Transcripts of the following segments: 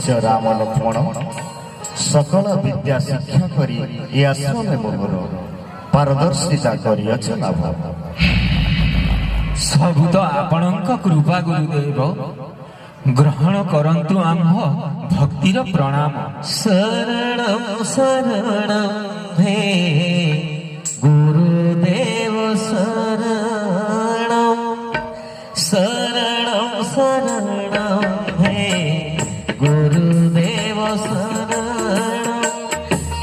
शिष्य राम लक्ष्मण सकल विद्या शिक्षा करी ए आश्रम मोहर पारदर्शिता करिअछ लाभ। सबु तो आपणक कृपा गुरुदेव, ग्रहण करंतु आम्भ भक्तिर प्रणाम। शरणं शरणं हे गुरुदेव, शरणं शरणं शरणं हे गुरुदेव, शरणं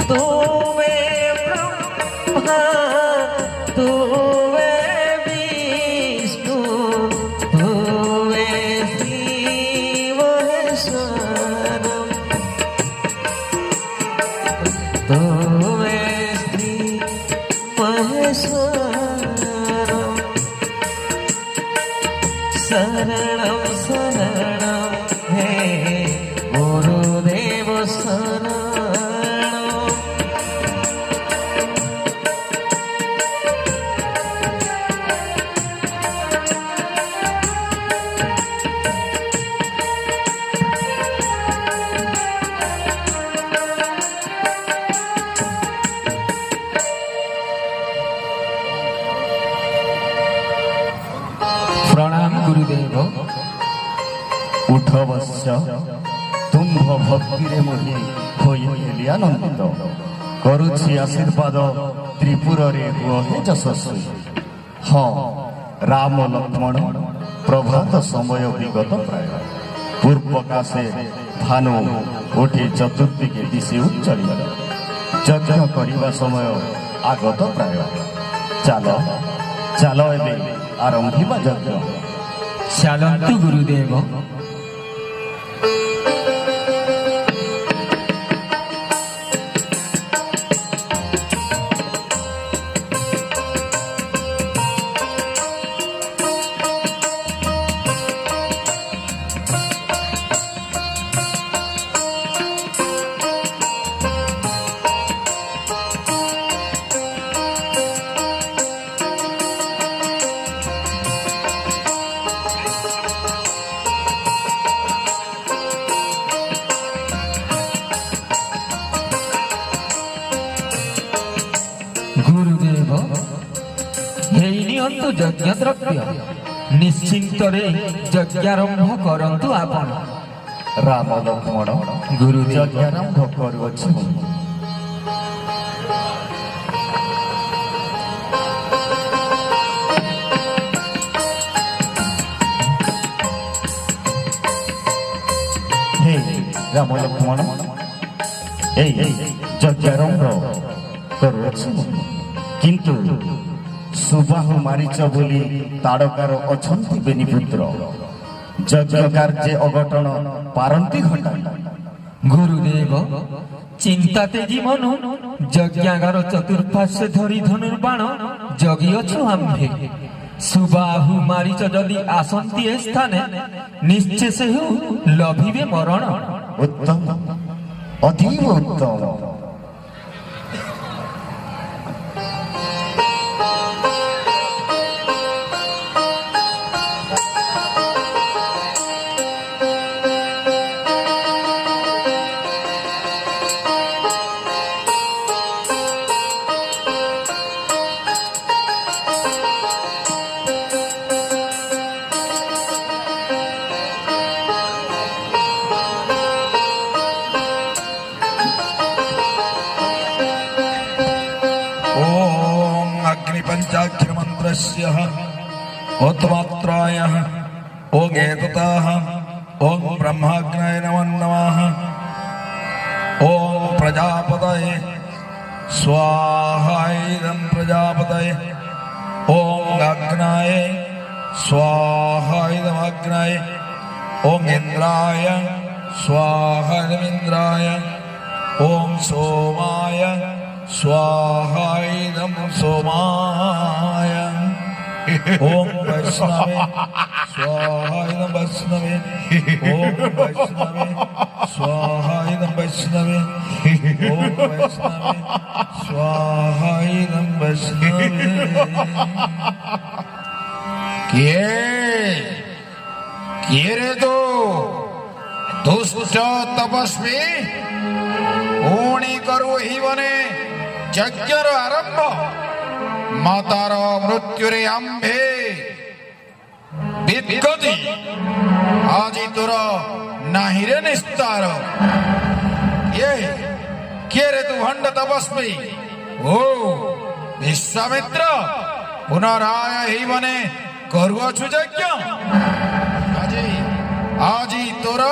तुमे ब्रह्मा तुमे विष्णु तुमे शिव शरणं तुमे श्री महेश्वरं शरणं शरणं हे गुरुदेव, शरणं प्रणाम गुरुदेव। उठ वश्य तुम्भ भक्ति मोहि होइली आनंदित करुछि आशीर्वाद त्रिपुर रे हुए यशस्वी। हाँ राम लक्ष्मण प्रभात समय विगत प्राय पूर्व काशे भानु उठी चतुर्थी के दिशे उच्चली यज्ञ करने समय आगत प्राय चल चल एबे आरंभिबा यज्ञ। चलंतु गुरुदेव। गुरुदेव हेइनियंतु यज्ञ द्रव्य निश्चिंतरे यज्ञारंभ करंतु आपण। राम लक्ष्मण गुरुदेव यज्ञारंभ करुअछि। हे राम लक्ष्मण ए यज्ञारंभ करुअछि, किंतु सुबाहु मारीच बोली ताड़कार अछंती बेनिपुत्र यज्ञ कार्य अघटन पारंती घटा। गुरुदेव चिंता तेजी मनु यज्ञागार चतुर्पार्श्वे धरी धनुर्बाण जगिअछु आम्भे। सुबाहु मारीच जदि आसंती ए स्थाने निश्चय से लभिबे मरण। उत्तम अतीव उत्तम। पंचाक्षर मंत्रस्य उत्मात्राय ओं एततः ओं ब्रह्माग्नये नमो नमः। ओं प्रजापतये स्वाहा इदं प्रजापतये। ओं अग्नये स्वाहा इदं अग्नये। ओं इंद्राय स्वाहा इदं इंद्राय। ओं सोमाय स्वाहा इदं सोमाय। ओम वैष्णवे स्वाहा इदं वैष्णवे। ओम वैष्णवे स्वाहा इदं वैष्णवे। ओम वैष्णवे स्वाहा इदं वैष्णवे। किए रे तो दुष्ट तपस्वी पुणी करू ही बने यज्ञर आरंभ मातार मृत्युरे आंभे विद्गति आजी तोर नाही रे निस्तार ये किए रे तू भंड तपस्वी ओ विश्वामित्र पुनराय ही बने करुअछु यज्ञ आजी आजी तोर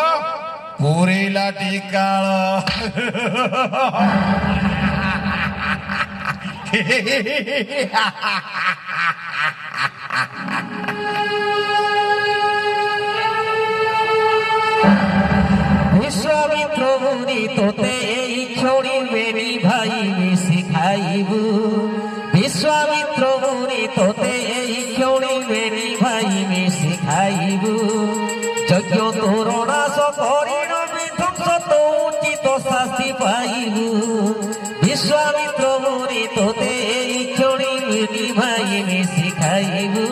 पूरेला टीकाळ विश्वामित्र मुनि तोते छोड़ी मेरी भाई मिसी खाइबू विश्वामित्र मुनि तोते छोड़ी मेरी भाई मिसी खाइबू यज्ञ तोर नाश करिण विध्वंस तो उचित शास्ति पाइबू विश्वामित्र मुनि तोते छोड़ी मेरी भाई मिसी खाइबू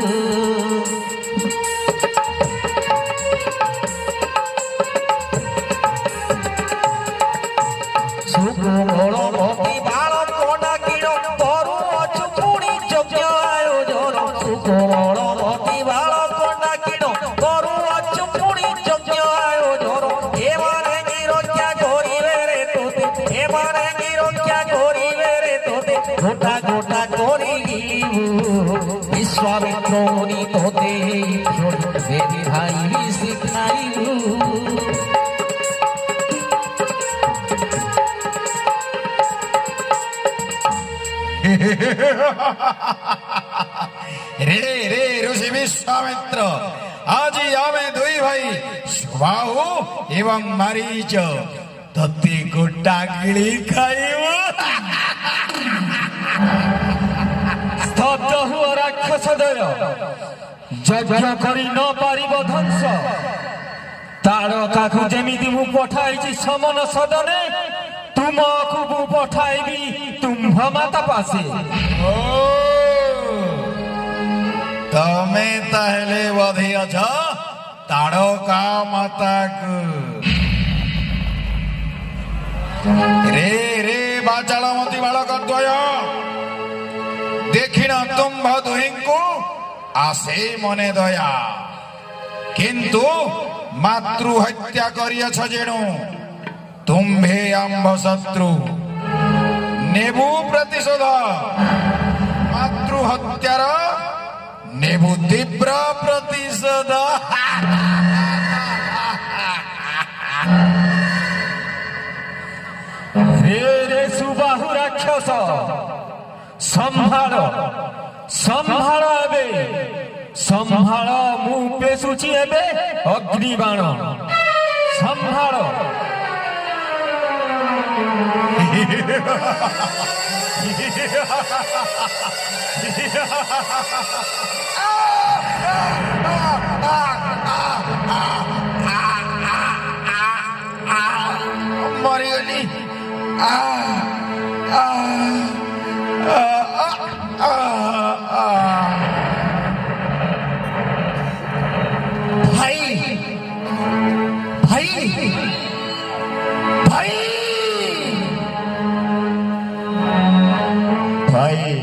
সুগোড়মতি বালক ডাকিল করু অছু পুনি যজ্ঞ আয়োজন সুগোড়মতি বালক ডাকিল করু অছু পুনি যজ্ঞ আয়োজন এবারে কি রক্ষা করিবে রে তোতে এবারে কি রক্ষা করিবে রে তোতে গোটা গোটা করিবু বিশ্বামিত্র মুনি তোতে বেদি ভাই শিখাইবু रे रे ऋषि विश्वामित्र आज आमे दुई भाई बाहु एवं मरीच तत्ते गोटा गिली खाइबु स्तब्ध हुआ राक्षस दय यज्ञ करी न पारिब ध्वंस तारकाकु जेमिति मु पठाइछि समन सदने तुमकु मु पठाइबि तुम्भ माता पासे ओ तमे ताहले बधि अछ ताड़का माता को रे रे बाचालमती बालक द्वय देखिन तुम्भ दुहिंकु आसे मने दया किंतु मातृ हत्या करियछ जेणु तुम्भे आंभ शत्रु नेबु प्रतिशोध मातृ हत्यार नेबु तीव्र प्रतिशोध रे रे सुबाहु राक्षस संभाळ संभाळ एबे संभाळ मु पेसुची एबे अग्निबाण संभाळ मरिगली भाई भाई भाई भाई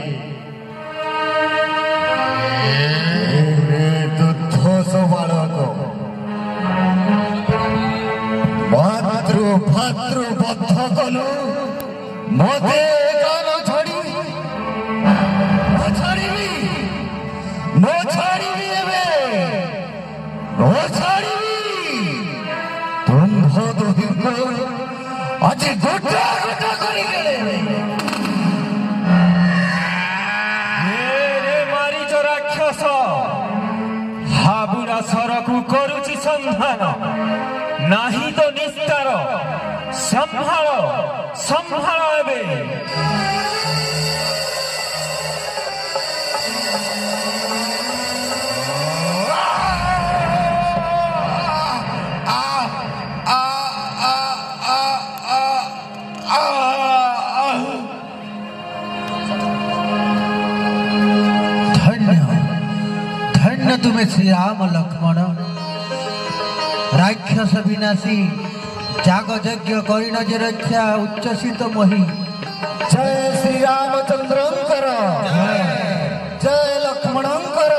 दुर्धोष बालक मातृ भातृ बद्ध कलु मते गान छड़ी छाड़िबी एबे छाड़िबी तुम्भ दुहिंको आज गोटा गोटा करी गेले राक्षस हाबुड़ा सरकु करुछि संधान नाही तो निस्तार संभाळ संभाळ एबे तुम्हें श्री राम लक्ष्मण राख्य রাক্ষস বিনাশী যাগ যজ্ঞ করিন যে রক্ষা উচ্চসিত মহি জয় শ্রীরামচন্দ্রঙ্কর জয় লক্ষ্মণঙ্কর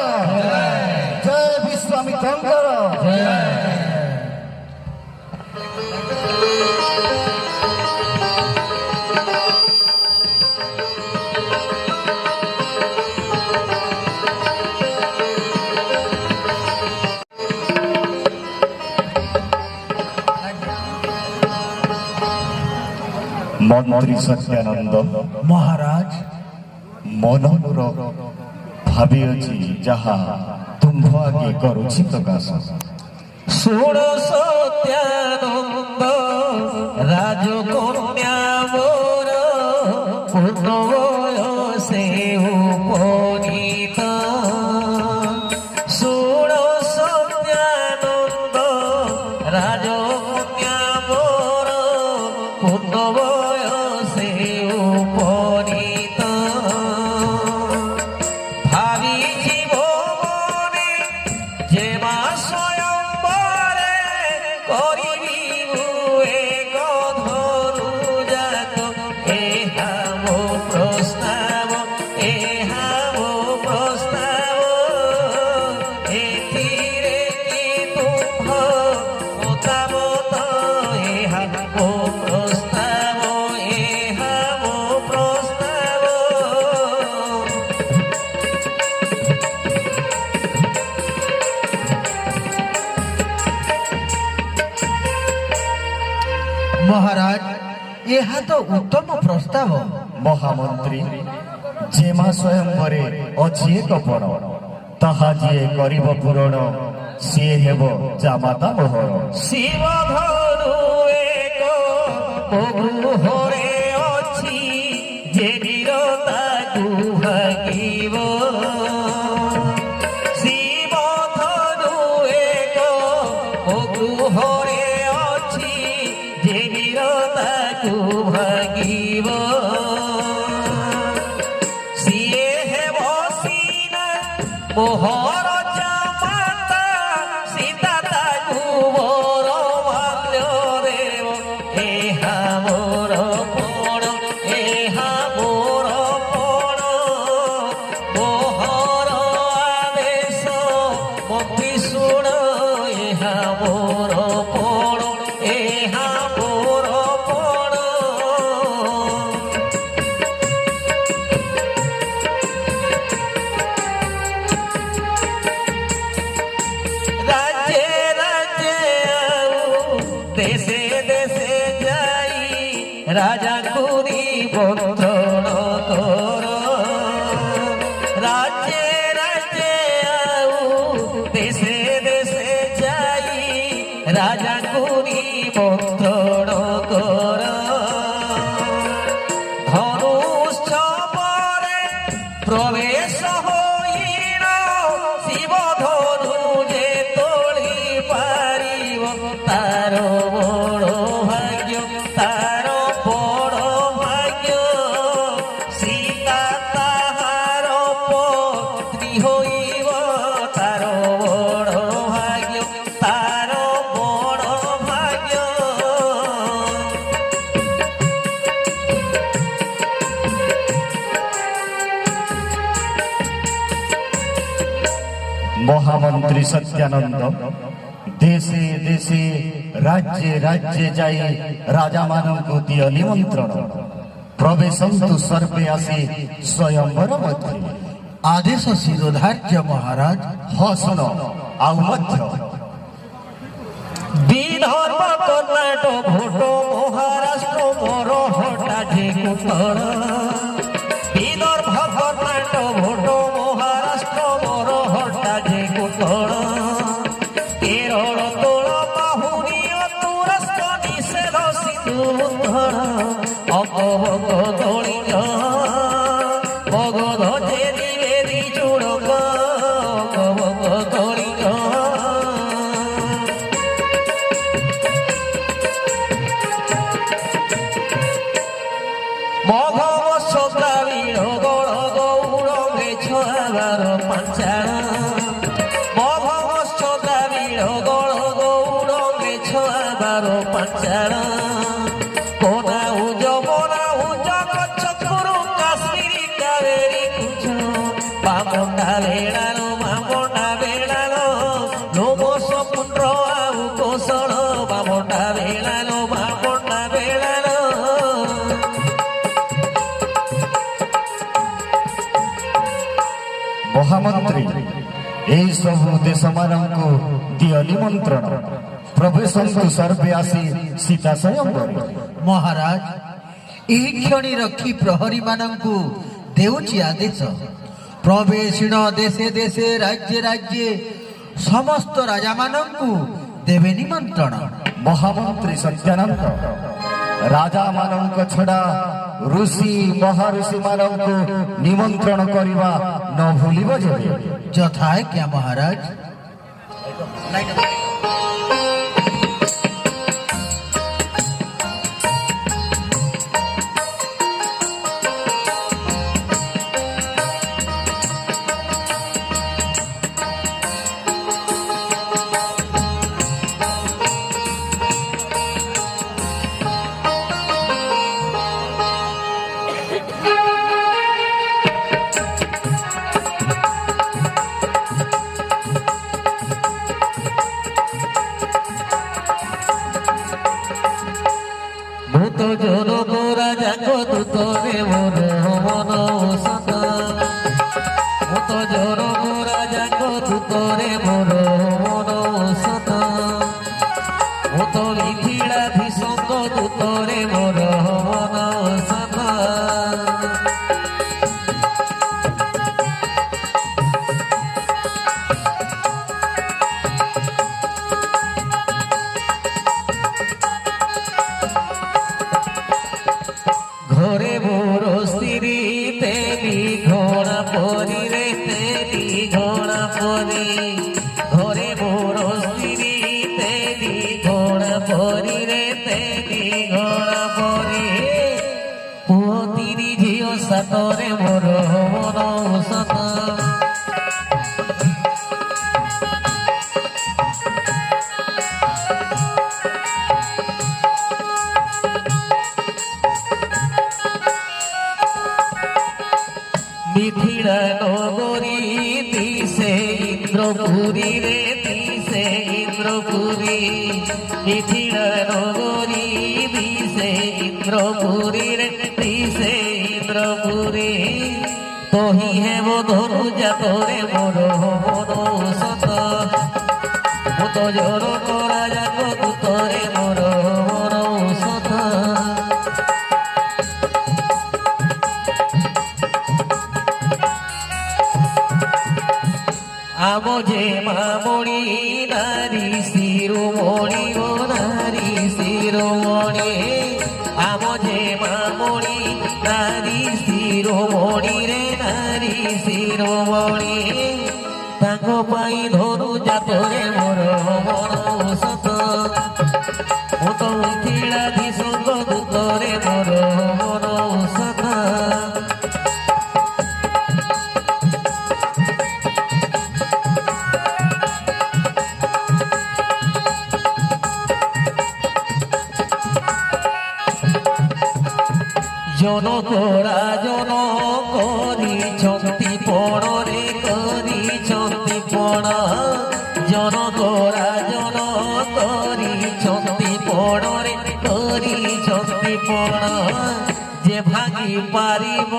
জয় বিশ্বামিত্রঙ্কর মন্ত্রী সত্যানন্দ মহারাজ মনমুর ভাবিଅଛି ଯାହା ତୁମ୍ଭ ଆଗେ କରୁଛି ପ୍ରକାଶ। শুণ সত্যানন্দ রাজকন্যা মোর পূর্ণ বয়সে উপনীত শুণ সত্যানন্দ রাজকন্যা মোর পূর্ণ বয়সে উপনীত ভাবিছি ভবনে যে মা স্বয়ম্বরে করিবি এক ধনুজাত এহা মো প্রস্তাব এহা মো প্রস্তাব এথিরে কি তুম্ভ মতামত এহা মো প্রস্তাব এহা মো প্রস্তাব মহারাজ ଏହା ତ ଉତ୍ତମ ପ୍ରସ୍ତାବ ମହାମନ୍ତ୍ରୀ ଯେ ମା ସ୍ୱୟଂବରେ ଅଛି ଏକ ପଣ ତାହା ଯିଏ କରିବ ପୂରଣ ସିଏ ହେବ ଜାମାତା ମୋହର। ଶିବ ଧନୁ ଏକ ଗୃହରେ ଅଛି ଯେ ନିରତାକୁ ଭାଗିବ ଶିବ ଧନୁ ଏକ ଗୃହରେ ଅଛି ଯେ ନିରତାକୁ ଭାଗିବ ସିଏ ହେବ ସିନା ମୋହର ଜାମାତା ସୀତା ତାକୁ ମୋର ମାଲ୍ୟ ଦେବ ଏହା ମୋର ପଣ ଏହା ମୋର ପଣ ମୋହର ଆଦେଶ ମତି ଶୁଣ ଏହା ମୋର ପଣ ଏହା ମୋର ପଣ রাজ্যে রাজ্যে দেশে দেশে যাই রাজা কুরি বন্টন কর রাজ্যে রাজ্যে দেশে দেশে যাই রাজা কুরি বন্টন কর ধনুষ্ঠপরে প্রবেশ হইন শিব ধনু যে তোলি পারিব তার বড় ভাগ্য তার বড় ভাগ্য সীতা তাহার পত্নী হইব তার বড় ভাগ্য তার বড় ভাগ্য ମହାମନ୍ତ୍ରୀ ସତ୍ୟାନନ୍ଦ ଦେଶେ ଦେଶେ ରାଜ୍ୟେ ରାଜ୍ୟେ ଯାଇ ରାଜାମାନଙ୍କୁ ଦିଅ ନିମନ୍ତ୍ରଣ ପ୍ରବେଶନ୍ତୁ ସର୍ବେ ଆସି ସ୍ୱୟଂବର ମଧ୍ୟରେ। আদেশ শিরোধার্য মহারাজ ହଁ ଶୁଣ ଆଉ ମଧ୍ୟ বিদর্ভ কর্ণাটক ভোট মহারাষ্ট্র মোর হটা যে কুতর বিদর্ভ কর্ণাটক ভোট মহারাষ্ট্র মোর হটা যে কুতর কেরল তোল বাহুনি তুরস্ক নিষেধ সিন্ধুধর অপভোগ দলিত মগধ যে নিবেদি চূড়ক অপভোগ দলিত মঘবৎস দ্রাবিড় গড় গৌর মেছাবার পাঞ্চাল মঘবৎস দ্রাবিড় গড় গৌর মেছ এই ସବୁ ଦେଶମାନଙ୍କୁ ଦିଅ ନିମନ୍ତ୍ରଣ ପ୍ରବେଶନ୍ତୁ ସର୍ବେ ଆସି ସୀତା ସ୍ୱୟଂବରେ। ମହାରାଜ ଏହି କ୍ଷଣି ରଖି ପ୍ରହରୀ ମାନଙ୍କୁ ଦେଉଛି ଆଦେଶ। ପ୍ରବେଶିଣ ଦେଶେ ଦେଶେ ରାଜ୍ୟ ରାଜ୍ୟ ସମସ୍ତ ରାଜାମାନଙ୍କୁ ଦେବେ ନିମନ୍ତ୍ରଣ। ମହାମନ୍ତ୍ରୀ ସତ୍ୟାନନ୍ଦ ରାଜାମାନଙ୍କ ଛଡ଼ା ଋଷି ମହାଋଷିମାନଙ୍କୁ ନିମନ୍ତ୍ରଣ କରିବା ନ ଭୁଲିବ ଯେବେ। ଯଥା ଆଜ୍ଞା ମହାରାଜ। ভূত জোর গোরা যাক দুতরে মোর মন সত ভূত জোর গোরা যাক দুতরে মোর মন সত ভূত লিখিলা ভীষঙ্গ দুতরে মোর মন সত ঘরে মোর স্ত্রী তেলি ঘোড়া পরি রে তেলি ঘোড়া পরি ঘরে মোর স্ত্রী তেলি ঘোড়া পরি রে তেলি ঘোড়া পরি পুଅ ତିନି ଝିଅ ସାତରେ ମୋର ମନ ସତ মিথিলা নগরী দিশে ইন্দ্রপুরী রে দিশে ইন্দ্রপুরী মিথিলা নগরী দিশে ইন্দ্রপুরী রে দিশে ইন্দ্রপুরী তহি হেব ধনু জাতরে মোর মন সত ভূত জোর করা যাক দুতরে মোর মন সত আম যে মামণি নারী শিরোমণি ও নারী শিরোমণি আম যে মামণি নারী শিরোমণি রে নারী শিরোমণি তাঙ্ক পাই ধনু জাতরে মোর মন সত ভূত মিথিলা ভীষঙ্গ দুতরে মোর মন সত জনকরা জন করিছন্তি পণরে করিছন্তি পণ জনকরা জন করিছন্তি পণরে করিছন্তি পণ যে ভাগি পারিব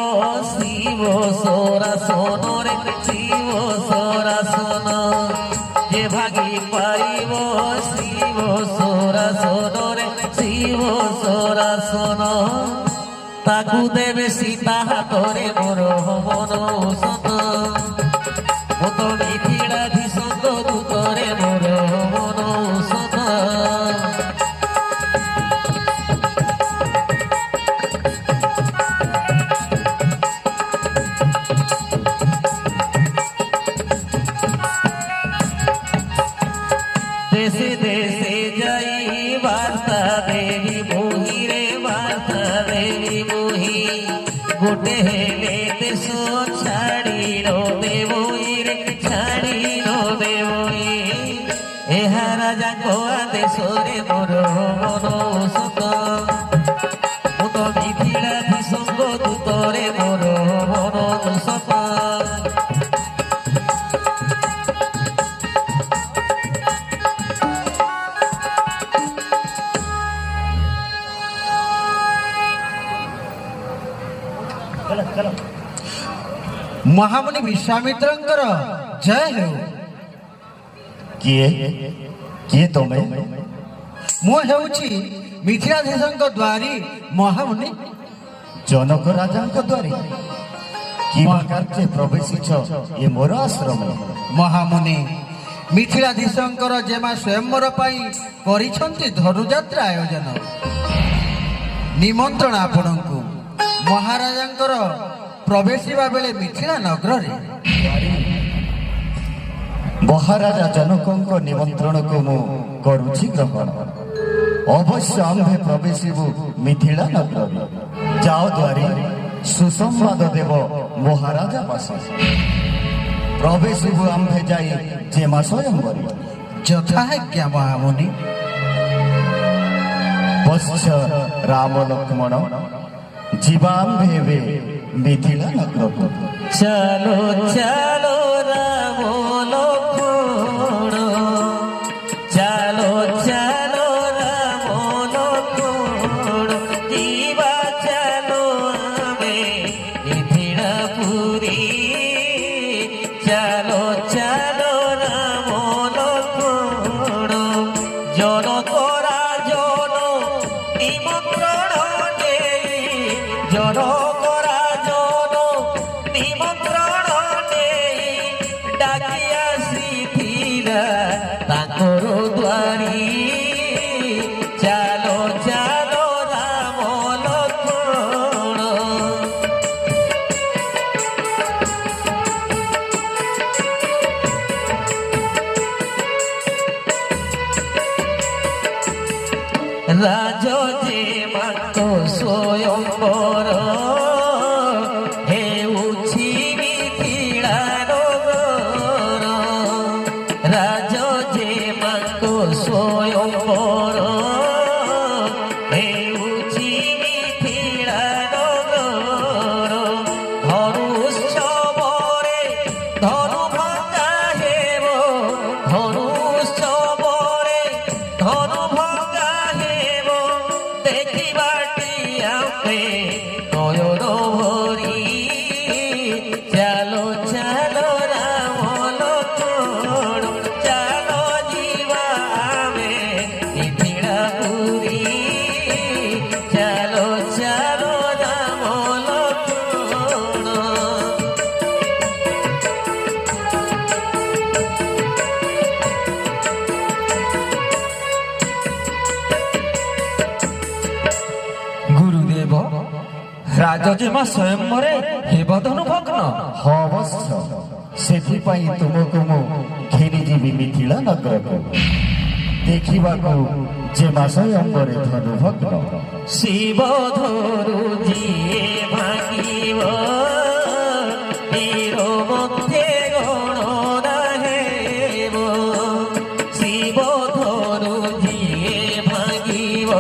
শিব সরাসনরে শিব সরাসন যে ভাগি পারিব শিব সরাসনরে শিব সরাসন তাকু দেবে সীতা হাতরে মোর মন সত ভূত মিথিলা ভীষঙ্গ দুতরে মোর মন সত দেশে দেশে যাই বার্তা দেবী মোহি রে বার্তা দেবী মোহি গোটে হেলে দেশ ছাড়ি দেবই রে ছাড়ি দেবই এহা রাজাঙ্ক আদেশরে মোর মন সত ভূত মিথিলা ভীষঙ্গ দুতরে মোর মন সত ମହାମୁନି ବିଶ୍ୱାମିତ୍ରଙ୍କର ଜୟ ହେଉ। କିଏ କିଏ ତମେ? ମୁଁ ହେଉଛି ମିଥିଳାଧୀଶଙ୍କ ଦ୍ୱାରୀ ମହାମୁନି। ଜନକ ରାଜାଙ୍କ ଦ୍ୱାରୀ କିବା କାର୍ଯ୍ୟ ପ୍ରବେଶିଛ ଏ ମୋର ଆଶ୍ରମ? ମହାମୁନି, ମିଥିଳାଧୀଶଙ୍କର ଯେମା ସ୍ୱୟଂବର ପାଇଁ କରିଛନ୍ତି ଧନୁଯାତ୍ରା ଆୟୋଜନ। ନିମନ୍ତ୍ରଣ ଆପଣଙ୍କୁ ମହାରାଜାଙ୍କର ପ୍ରବେଶିବା ବେଳେ ମିଥିଳା ନଗରରେ। ମହାରାଜା ଜନକଙ୍କ ନିମନ୍ତ୍ରଣକୁ ମୁଁ କରୁଛି ଗ୍ରହଣ। ଅବଶ୍ୟ ଆମ୍ଭେ ପ୍ରବେଶିବୁ ମିଥିଳା ନଗରରେ। ଯାଅ ଦ୍ୱାରୀ, ସୁସମ୍ବାଦ ଦେବ ମହାରାଜା ପାଶ। ପ୍ରବେଶିବୁ ଆମ୍ଭେ ଯାଇ ଯେମା ସ୍ୱୟଂବରୀ। ଯଥାଜ୍ଞା ମହାମୁନି। ବତ୍ସ ରାମ ଲକ୍ଷ୍ମଣ, ଯିବା ଆମ୍ଭେ ଏବେ ମିଥିଳା ନଗରକୁ। চলো চলো রাম লক্ষ্মণ, চলো চলো রাম লক্ষ্মণ, দিবা চলো আমি মিথিলাপুরী। চলো চলো রাম লক্ষ্মণ, জনক রাজন নিমন্ত্রণ নেই, জনক রাজন নিমন্ত্রণ নেই, ডাকি আসিথিলা তাঙ্কর দ্বারী। চালো চালো রাম লক্ষ্মণ। রাজ যে মাত্র স্বয়ংবর, হেউছি মিথিলা নগর। রাজ যে মাত্র স্বয়ংবর, হেউছি মিথিলা নগর। ধনুষ্ছবরে ধনু ভঙ্গা হেব, ধনুষ্ছবরে ধনু ভঙ্গা হেব, দেখিবাটি আপে নয়ন ভরি। চালো চালো রাম লক্ষ্মণ, চালো ଯିବା ଆମେ ମିଥିଳାପୁରୀ। ଚାলো ଚାলো ରାମ ଲକ୍ଷ୍ମଣ। ଗୁରୁଦେବ, ରାଜଜେମା ସ୍ୱୟଂବରେ ହେବ ଧନୁ ଭଗ୍ନ। ହଁ ଅବଶ୍ୟ, ସେଥିପାଇଁ ତୁମକୁ ମୁଁ ଘେରିଯିବି ମିଥିଳା ନଗରକୁ, ଦେଖିବାକୁ ଯେମା ସ୍ୱୟଂବରେ ଧନୁଭଗ୍ନ। শিব ধরু জিয়ে ভাঙিব, বীর মধ্যে গণনা হেব। শিব ধরু জিয়ে ভাঙিব,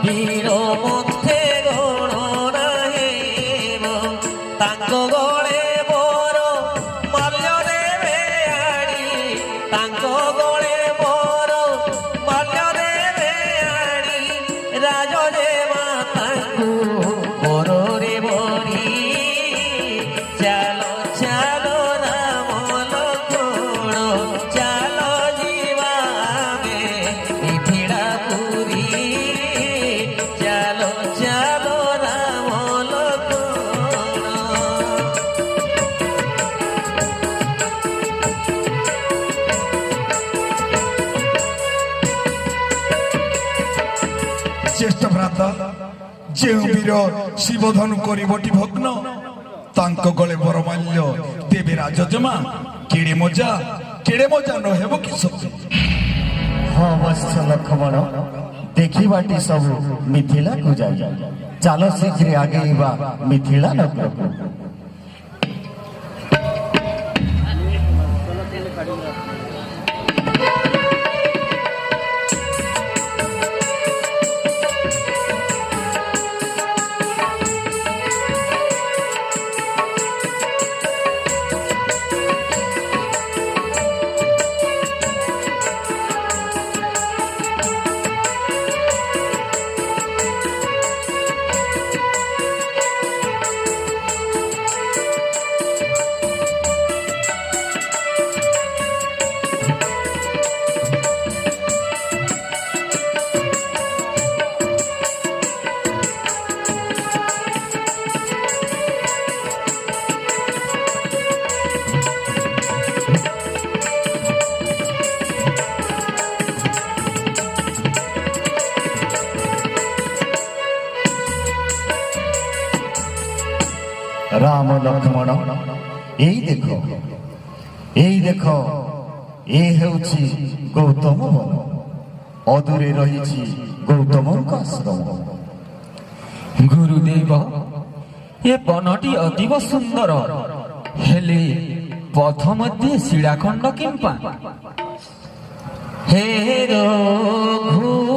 বীর মধ্যে গণনা হেব। তাঙ্ক গলে বর মাল্য দেবে আড়ি, তাঙ্ক গলে বর মাল্য দেবে আড়ি। রাজ যে মাতাঙ্কু বরে বরি। চালো চালো রাম লক্ষ্মণ, চালো ଯିବା ଆମେ ମିଥିଳାପୁରୀ। ଚାলো ଚାলো রাম লক্ষ্মণ। জ্যେষ্ঠ ଭ୍ରାତା, ଯେଉଁ ବୀର ଶିବଧନୁ କରିବଟି ଭଗ୍ନ, ତାଙ୍କ ଗଳେ ବରମାଲ୍ୟ ଦେବେ ରାଜଜମା। କେଡ଼େ ମଜା ନ ହେବ କି ସତେ? ହଁ ଅବଶ୍ୟ ଲକ୍ଷ୍ମଣ, ଦେଖିବାଟି ସବୁ ମିଥିଳାକୁ ଯାଇ। ଚାଲ ଶୀଘ୍ର ଆଗେଇବା ମିଥିଳା ନଗରକୁ। রাম লক্ষ্মণ এই দেখ এ ହେଉଛି ଗୌତମ ବନ ଅଦୂରେ ରହିଛି ଗୌତମଙ୍କ ଆଶ୍ରମ। ଗୁରୁଦେବ ଏ ବନଟି ଅତୀବ ସୁନ୍ଦର, ହେଲେ ପଥ ମଧ୍ୟ ଶିଳାଖଣ୍ଡ କିମ୍ପା। হে রঘুবণী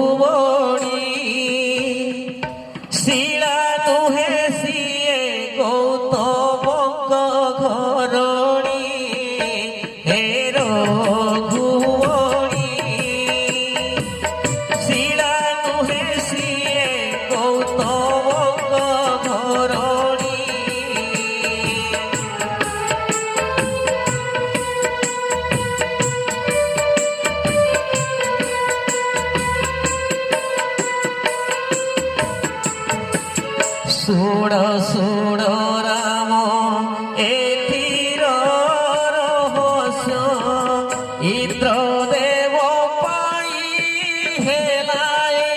শিলা তুহে সিয়ে গৌতমঙ্গ ঘরণী। হে রঘুবণী শিলা তুহে সিয়ে গৌতমঙ্গ ঘরণী। শুণ শুণ রাম এথির রহস্য ইন্দ্র দেব পাই হেলায়ে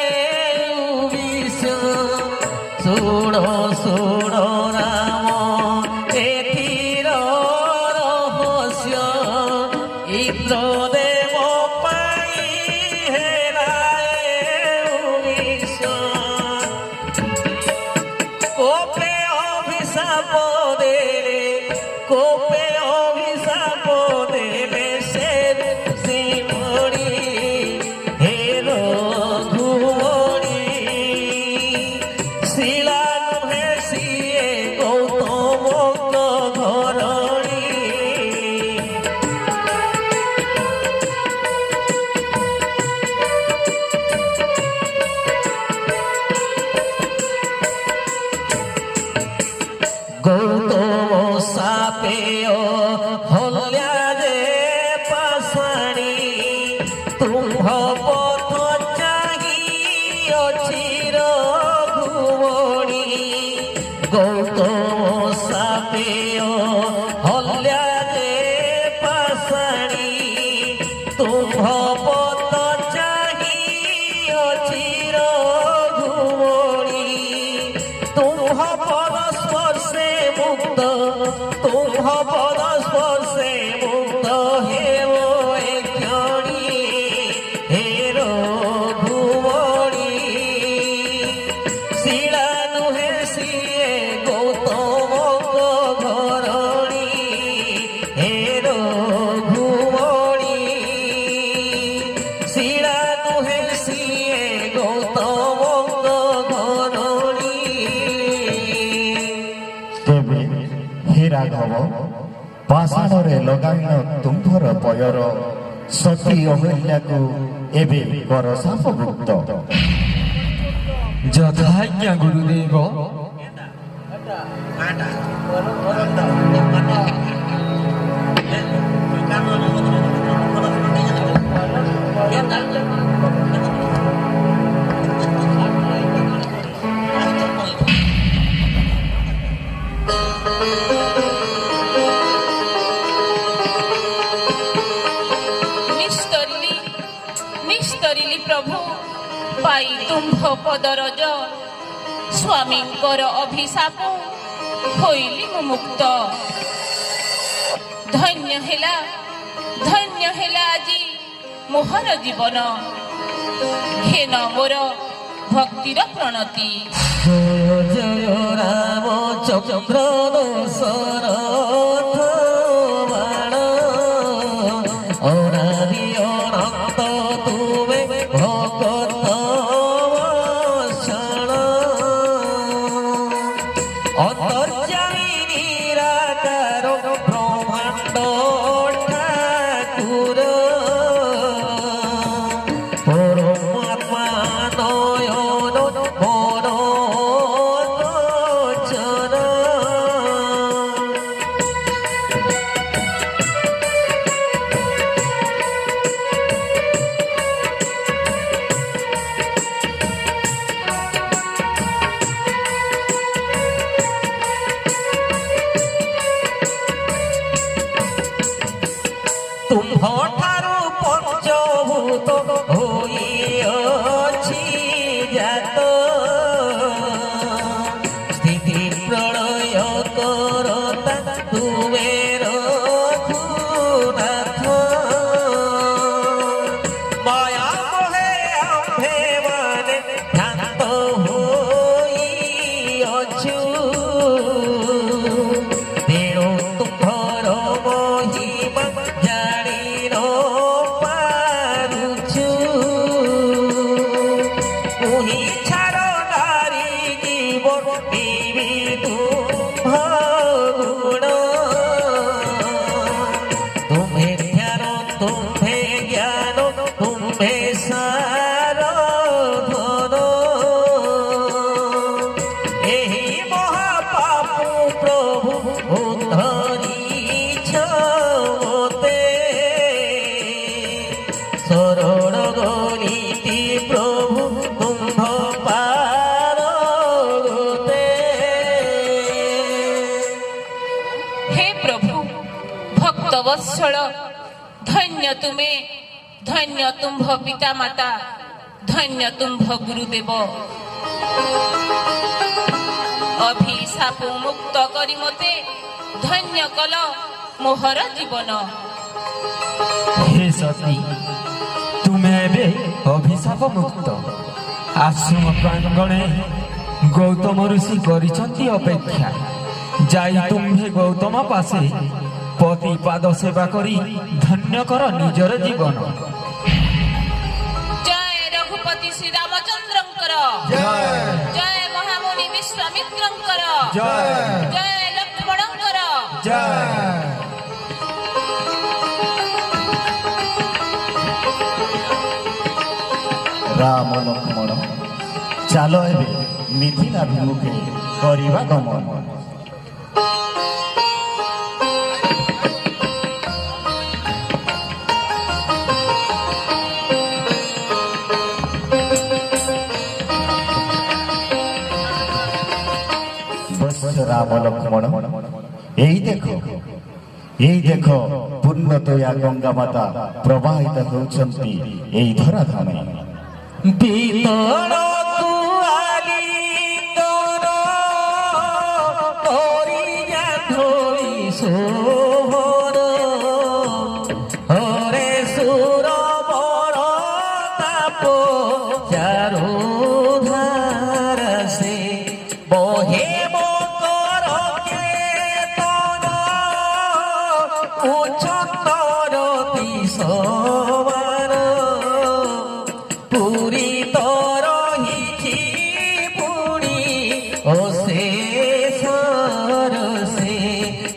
বিষ। শুণ শুণ রাম এথির রহস্য ইন্দ্র দেব পাই হেলায়ে বিষ। কোপে অভিশাপ দেলে কোপে অভিশাপ দেলে সে শিবড়ি। হে রঘুবণী শিলা নহে সিয়ে গৌতমঙ্গ ঘরণী। গৌতম সাপেয় হল্যা যে পাশাণী তুম্ভ পথ চাহি অছি রঘুবণী। গৌতম সাপেয় হল্যা যে পাশাণী তুম্ভ পথ চাহি অছি রঘুবণী। তুম্ভ পদ স্পর্শে মুক্ত তুম্ভ পদ স্পর্শে মুক্ত হেব ক্ষণী। হে রঘুবণী শিলা নুহে সিয়ে গৌতমঙ্গ ঘরণী। হে রঘুবণী শিলা নুহে সিয়ে গৌতমঙ্গ ঘরণী। ତେବେ ହେ ରାଘବ ପାଷାଣରେ ଲଗାଇନ ତୁମ୍ଭର ପୟର ସତୀ ଅହଲ୍ୟାକୁ ଏବେ କର ଶାପମୁକ୍ତ। ଯଥାଜ୍ଞା ଗୁରୁଦେବ। ନିସ୍ତରିଲି ପ୍ରଭୁ ପାଇ ତୁମ୍ଭ ପଦରଜ ସ୍ୱାମୀଙ୍କର ଅଭିଶାପ ହୋଇଲି ମୁଁ ମୁକ୍ତ। ଧନ୍ୟ ହେଲା ଆଜି ମୋହର ଜୀବନ ଘେନ ମୋର ଭକ୍ତିର ପ୍ରଣତି। জয় জয় রাম চক্র দশরথ বাণ অনাদি অনন্ত তুমে ভগত বৎসল। অন্তর্যামী নিরাকার ব্রহ্মাণ্ড ঠাকুর পরমাত্মা নয়ন মনোলোচন। ବତ୍ସଳ ଧନ୍ୟ ତୁମେ, ଧନ୍ୟ ତୁମ୍ଭ ପିତା ମାତା, ଧନ୍ୟ ତୁମ୍ଭ ଗୁରୁଦେବ। ଅଭିଶାପ ମୁକ୍ତ କରି ମୋତେ ଧନ୍ୟ କଲ ମୋହର ଜୀବନ। हे सती तुमे एबे अभिशाप मुक्त। आश्रम प्रांगणे गौतम ऋषि करिसंती अपेक्षा। जाई तुम्हे गौतम पासे पति पाद सेवा करी धन्य कर निजर जीवन। जय रघुपति श्री रामचंद्रंकर, जय महामुनि विश्वामित्रंकर, जय लक्ष्मणंकर। राम लक्ष्मण चाल एबे मिथिलाभिमुखे करिबा गमन। राम लक्ष्मण यही देख पूर्णतया गंगा माता प्रवाहित होउछंती एई धराधामे। বিতরকু আলিঙ্গন করিয়া ধরি সোহর, হরে সুর বড় তাপ চারো ধারা সে বহে মকর কেতন উচ্চতর দিশবার। পুরী তরহিছি পুরী ও সে সরসে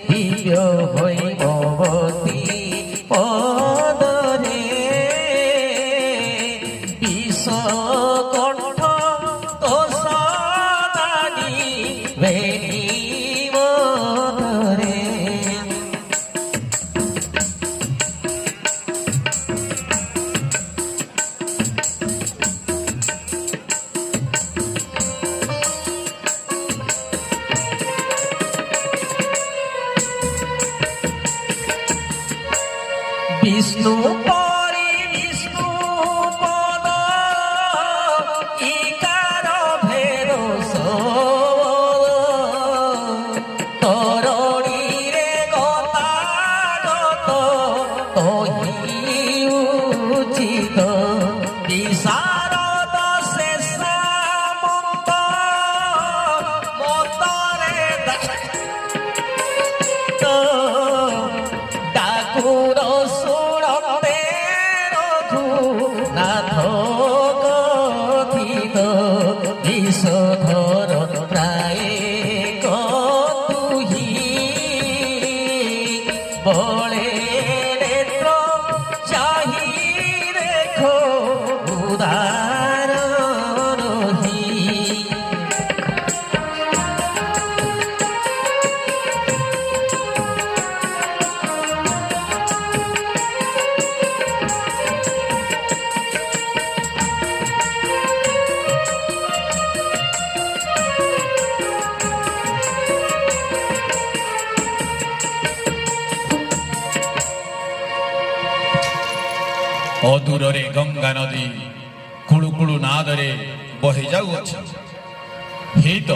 দিব্য হই অবতী পদরে। বিষকণ্ঠ তো সদানি বেণীবরে। বিষ্ণু পরি বিষ্ণু পদ ইকার ভেদ তরণীরে গতাগত তহি উচিত। বিশারদ শেষা মন্ত মতরে ডাকুর সুরতে রঘুনাথ কথিত। বিষধর প্রায় কতুহি বলে নেত্র চাহি দেখো উদার রহি। ଅଦୂରରେ ଗଙ୍ଗା ନଦୀ କୁଳୁ କୁଳୁ ନାଦରେ ବହି ଯାଉଅଛି। ହେଇ ତ